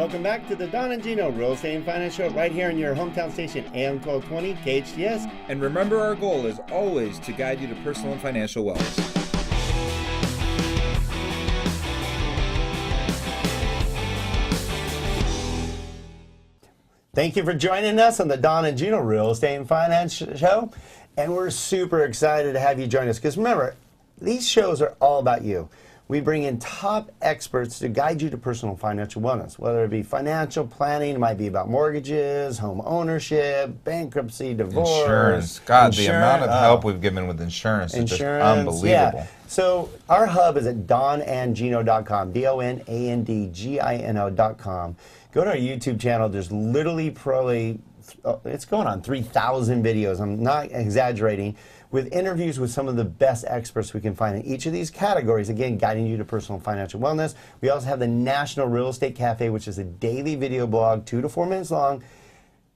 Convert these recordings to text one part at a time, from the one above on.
welcome back to the Don and Gino Real Estate and Finance Show right here in your hometown station, AM 1220 KHTS. And remember, our goal is always to guide you to personal and financial wellness. Thank you for joining us on the Don and Gino Real Estate and Finance Show. And we're super excited to have you join us because remember, these shows are all about you. We bring in top experts to guide you to personal financial wellness, whether it be financial planning, it might be about mortgages, home ownership, bankruptcy, divorce. Insurance. God, the amount of help we've given with insurance is just unbelievable. Yeah. So our hub is at donandgino.com, DONANDGINO.com. Go to our YouTube channel. There's literally probably, it's going on 3,000 videos. I'm not exaggerating, with interviews with some of the best experts we can find in each of these categories, again, guiding you to personal financial wellness. We also have the National Real Estate Cafe, which is a daily video blog, 2 to 4 minutes long,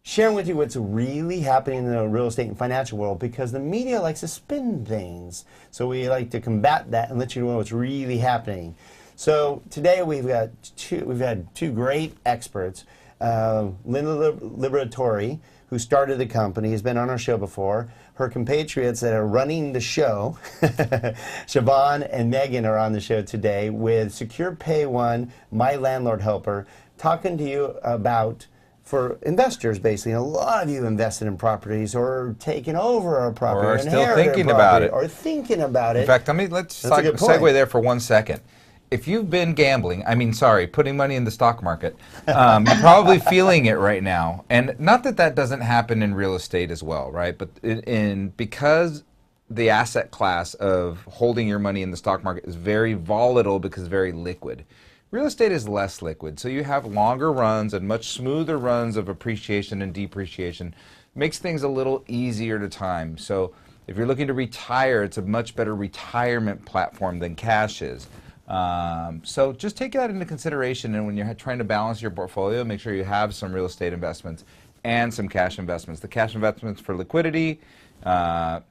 sharing with you what's really happening in the real estate and financial world because the media likes to spin things. So we like to combat that and let you know what's really happening. So today we've had two great experts. Linda Liberatori, who started the company, has been on our show before. Her compatriots that are running the show, Siobhan and Megan, are on the show today with Secure Pay One, My Landlord Helper, talking to you about, for investors basically, a lot of you invested in properties or taken over a property, Or are still inherited thinking a about property, it. or thinking about it. In fact, let's That's a good point. segue there for 1 second. If you've been gambling, putting money in the stock market, you're probably feeling it right now. And not that that doesn't happen in real estate as well, right? But because the asset class of holding your money in the stock market is very volatile because it's very liquid. Real estate is less liquid, so you have longer runs and much smoother runs of appreciation and depreciation. Makes things a little easier to time. So if you're looking to retire, it's a much better retirement platform than cash is. So just take that into consideration, and when you're trying to balance your portfolio, make sure you have some real estate investments and some cash investments. The cash investments for liquidity,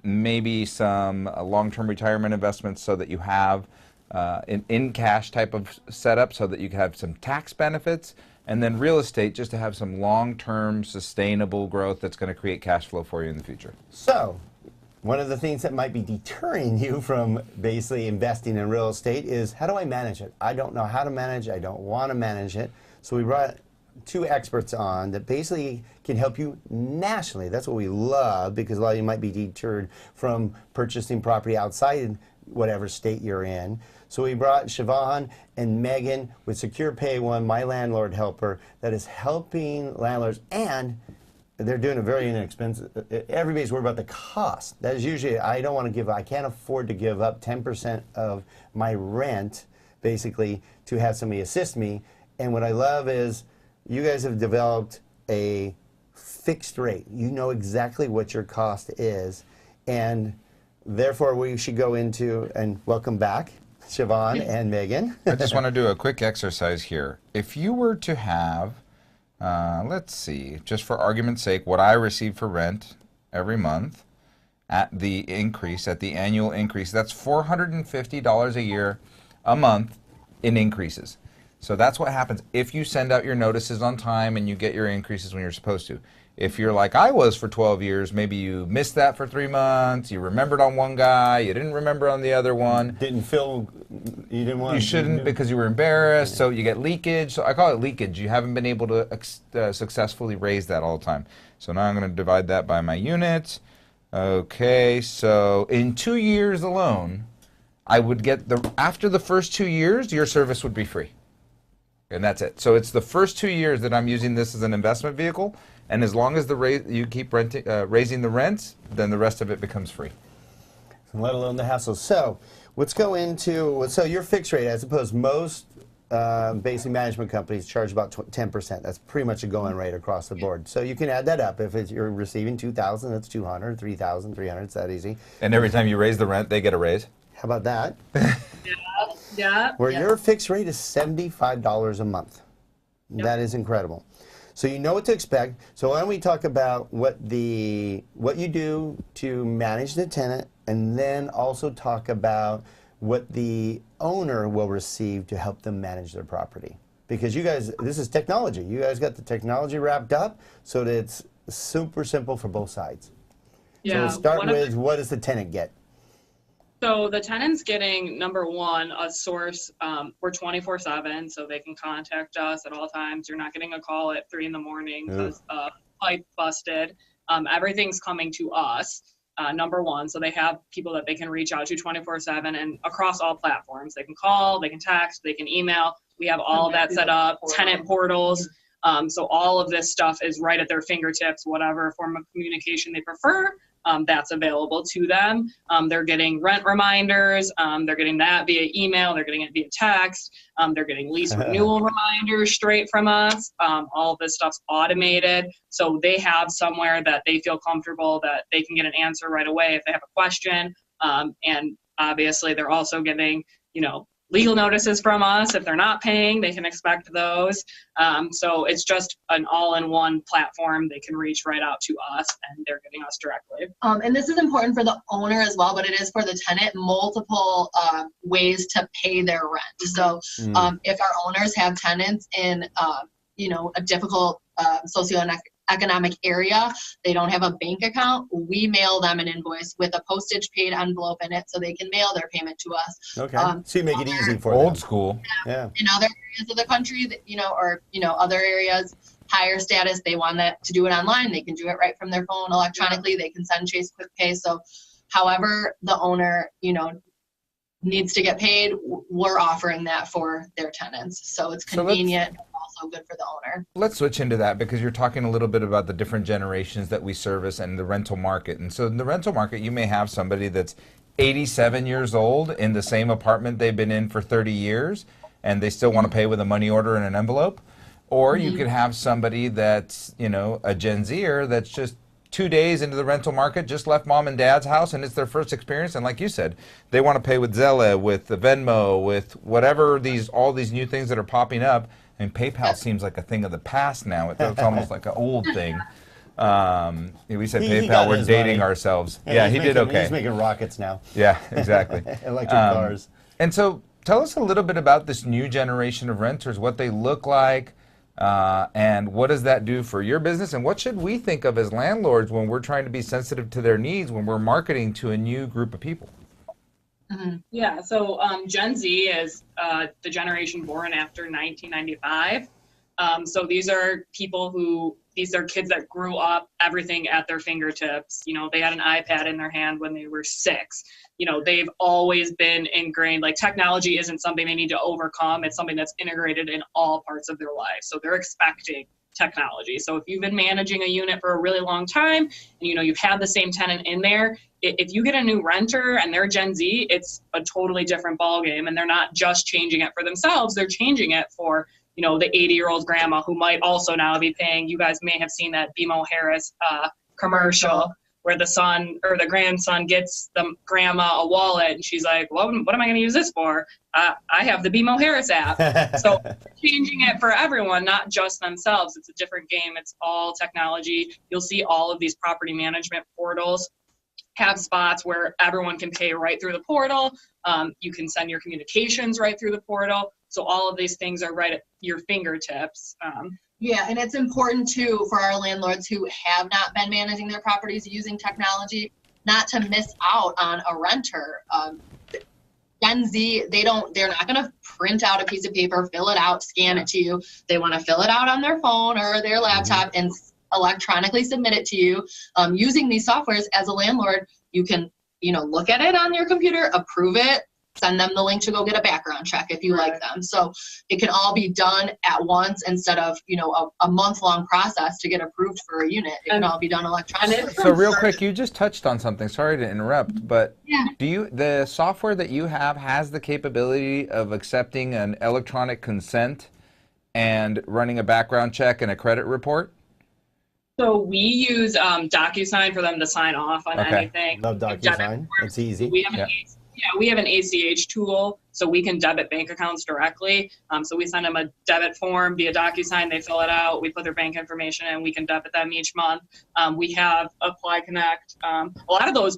maybe some long-term retirement investments so that you have an in-cash type of setup so that you can have some tax benefits, and then real estate just to have some long-term sustainable growth that's going to create cash flow for you in the future. So, one of the things that might be deterring you from basically investing in real estate is, how do I manage it? I don't know how to manage it. I don't want to manage it. So we brought two experts on that basically can help you nationally. That's what we love, because a lot of you might be deterred from purchasing property outside whatever state you're in. So we brought Siobhan and Megan with Secure Pay One, My Landlord Helper, that is helping landlords, and they're doing it very inexpensive. Everybody's worried about the cost. That is usually, I can't afford to give up 10% of my rent, basically, to have somebody assist me. And what I love is you guys have developed a fixed rate. You know exactly what your cost is. And therefore, we should go into, and welcome back, Siobhan and Megan. I just want to do a quick exercise here. If you were to have, let's see, just for argument's sake, what I receive for rent every month at the annual increase, that's $450 a year, a month in increases. So that's what happens if you send out your notices on time and you get your increases when you're supposed to. If you're like I was for 12 years, maybe you missed that for 3 months, you remembered on one guy, you didn't remember on the other one. You didn't want You shouldn't because you were embarrassed, so you get leakage. So I call it leakage. You haven't been able to successfully raise that all the time. So now I'm going to divide that by my units. Okay, so in 2 years alone, I would get after the first 2 years, your service would be free. And that's it. So it's the first 2 years that I'm using this as an investment vehicle, and as long as you keep raising the rents, then the rest of it becomes free. Let alone the hassle. So let's go into, so your fixed rate, as opposed to most basic management companies charge about 10%. That's pretty much a going rate across the board. So you can add that up. If you're receiving $2,000, that's $200, $3,000, $300. It's that easy. And every time you raise the rent, they get a raise. How about that? Yeah. Where your fixed rate is $75 a month. Yep. That is incredible. So you know what to expect. So why don't we talk about what you do to manage the tenant, and then also talk about what the owner will receive to help them manage their property. because you guys, this is technology. You guys got the technology wrapped up so that it's super simple for both sides. So Yeah. we'll start with, what does the tenant get? So the tenant's getting, number one, a source. We're 24/7, so they can contact us at all times. You're not getting a call at 3 in the morning because pipe busted. Everything's coming to us, number one. So they have people that they can reach out to 24/7 and across all platforms. They can call, they can text, they can email. We have all of that set up, tenant portals. So all of this stuff is right at their fingertips, whatever form of communication they prefer. That's available to them. They're getting rent reminders. They're getting that via email. They're getting it via text. They're getting lease renewal reminders straight from us. All of this stuff's automated. So they have somewhere that they feel comfortable that they can get an answer right away if they have a question. And obviously they're also getting, legal notices from us. If they're not paying, they can expect those. So it's just an all-in-one platform. They can reach right out to us, and they're getting us directly. And this is important for the owner as well, but it is for the tenant, multiple ways to pay their rent. So if our owners have tenants in, a difficult socioeconomic area, they don't have a bank account, we mail them an invoice with a postage paid envelope in it so they can mail their payment to us. Okay. So you make it easy for Old them. school. Yeah. In other areas of the country, other areas, higher status, they want that to do it online. They can do it right from their phone electronically. They can send Chase Quick Pay. So however the owner, needs to get paid, we're offering that for their tenants. So it's convenient, and also good for the owner. Let's switch into that because you're talking a little bit about the different generations that we service and the rental market. And so in the rental market, you may have somebody that's 87 years old in the same apartment they've been in for 30 years, and they still want to pay with a money order and an envelope. Or you could have somebody that's, a Gen Zer that's just 2 days into the rental market, just left mom and dad's house, and it's their first experience. And like you said, they want to pay with Zelle, with the Venmo, with whatever all these new things that are popping up. And PayPal seems like a thing of the past now. It's almost like an old thing. We said He PayPal, got we're his dating money. ourselves. And Yeah, he's he did making- okay. He's making rockets now. Yeah, exactly. Electric cars. And so tell us a little bit about this new generation of renters, what they look like, and what does that do for your business, and what should we think of as landlords when we're trying to be sensitive to their needs when we're marketing to a new group of people? Yeah, so Gen Z is the generation born after 1995. So these are these are kids that grew up everything at their fingertips. They had an iPad in their hand when they were 6. They've always been ingrained, like technology isn't something they need to overcome. It's something that's integrated in all parts of their life. So they're expecting technology. So if you've been managing a unit for a really long time and you've had the same tenant in there, if you get a new renter and they're Gen Z, it's a totally different ballgame. And they're not just changing it for themselves, they're changing it for the 80-year-old grandma who might also now be paying. You guys may have seen that BMO Harris commercial where the son or the grandson gets the grandma a wallet and she's like, well, what am I going to use this for? I have the BMO Harris app. So changing it for everyone, not just themselves. It's a different game. It's all technology. You'll see all of these property management portals have spots where everyone can pay right through the portal. You can send your communications right through the portal. So all of these things are right at your fingertips. Yeah, and it's important too for our landlords who have not been managing their properties using technology, not to miss out on a renter. Gen Z, they're not going to print out a piece of paper, fill it out, scan it to you. They want to fill it out on their phone or their laptop and electronically submit it to you. Using these softwares as a landlord, you can, look at it on your computer, approve it, send them the link to go get a background check if you like them. So it can all be done at once instead of, a month-long process to get approved for a unit. It can all be done electronically. So real quick, you just touched on something. Sorry to interrupt, but the software that you have has the capability of accepting an electronic consent and running a background check and a credit report? So we use DocuSign for them to sign off on anything. Love DocuSign. It's easy. We have an ACH tool, so we can debit bank accounts directly. So we send them a debit form via DocuSign. They fill it out. We put their bank information in. We can debit them each month. We have Apply Connect. A lot of those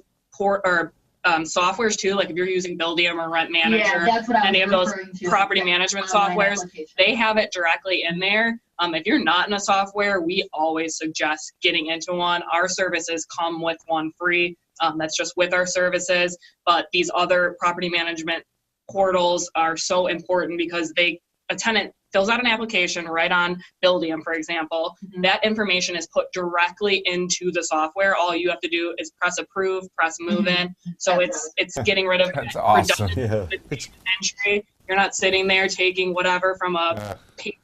softwares too, like if you're using Buildium or Rent Manager, that's what I was any of those referring to, property like management online softwares, application. they have it directly in there. If you're not in a software, we always suggest getting into one. Our services come with one free. That's just with our services. But these other property management portals are so important because a tenant fills out an application right on Buildium, for example. That information is put directly into the software. All you have to do is press approve, press move in. So it's getting rid of That's awesome. redundant entry. You're not sitting there taking whatever from a paper,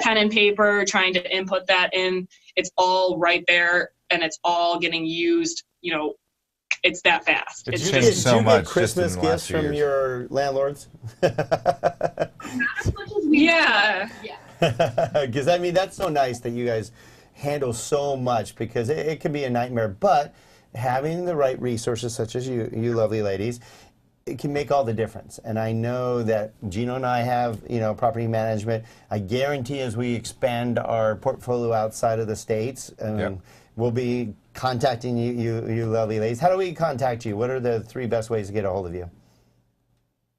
pen and paper, trying to input that in. It's all right there, and it's all getting used. It's that fast. It's It's changed just so you much get Christmas just in the last gifts few from years. your landlords? Not as much as we yeah. Because I mean, that's so nice that you guys handle so much, because it can be a nightmare. But having the right resources, such as you lovely ladies, it can make all the difference. And I know that Gino and I have, property management. I guarantee as we expand our portfolio outside of the States, we'll be contacting you lovely ladies. How do we contact you? What are the 3 best ways to get a hold of you?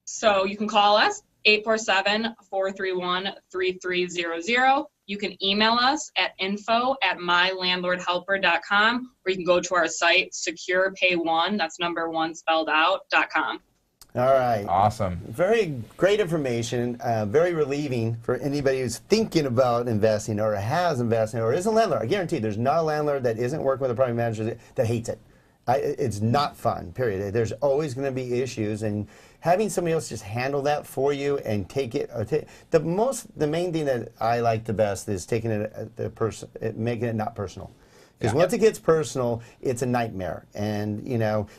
So you can call us, 847-431-3300. You can email us at info@mylandlordhelper.com, or you can go to our site, securepay1, that's number 1 spelled out, .com. All right. Awesome. Very great information, very relieving for anybody who's thinking about investing or has invested or is a landlord. I guarantee there's not a landlord that isn't working with a property manager that hates it. It's not fun, period. There's always going to be issues, and having somebody else just handle that for you and take it. The main thing that I like the best is taking it, making it not personal. Because once it gets personal, it's a nightmare. And,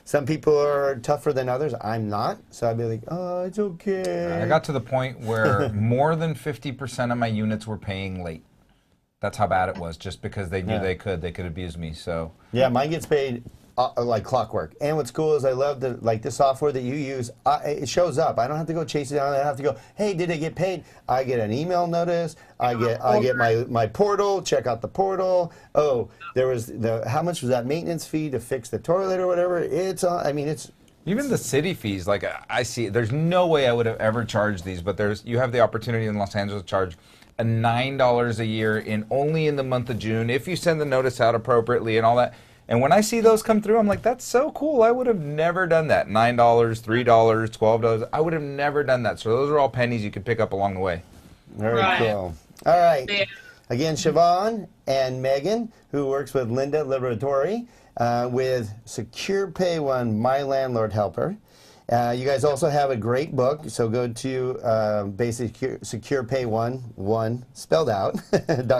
some people are tougher than others. I'm not. So I'd be like, oh, it's okay. I got to the point where more than 50% of my units were paying late. That's how bad it was, just because they knew they could abuse me. So yeah, mine gets paid like clockwork. And what's cool is I love the software that you use. It shows up. I don't have to go chase it down. I don't have to go, hey, did it get paid? I get an email notice. I get my portal. Check out the portal. Oh, there was how much was that maintenance fee to fix the toilet or whatever? It's on. I mean, it's. even the city fees, like I see, there's no way I would have ever charged these, but you have the opportunity in Los Angeles to charge a $9 a year only in the month of June if you send the notice out appropriately and all that. And when I see those come through, I'm like, that's so cool. I would have never done that. $9, $3, $12. I would have never done that. So those are all pennies you could pick up along the way. Very cool. All right. Again, Siobhan and Megan, who works with Linda Liberatori with Secure Pay One, My Landlord Helper. You guys also have a great book, so go to basically securepay1 spelled out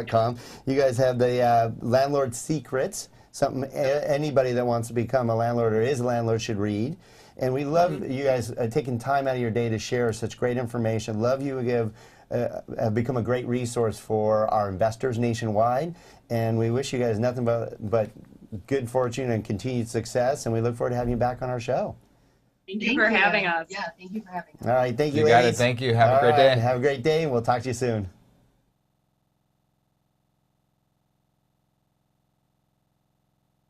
.com. You guys have the Landlord Secrets, something anybody that wants to become a landlord or is a landlord should read. And we love you guys taking time out of your day to share such great information. Love you have become a great resource for our investors nationwide. And we wish you guys nothing but good fortune and continued success. And we look forward to having you back on our show. Thank you for having us. Yeah, thank you for having us. All right, thank you, You got it. ladies. Thank you. Have a All great right, day. Have a great day, and we'll talk to you soon.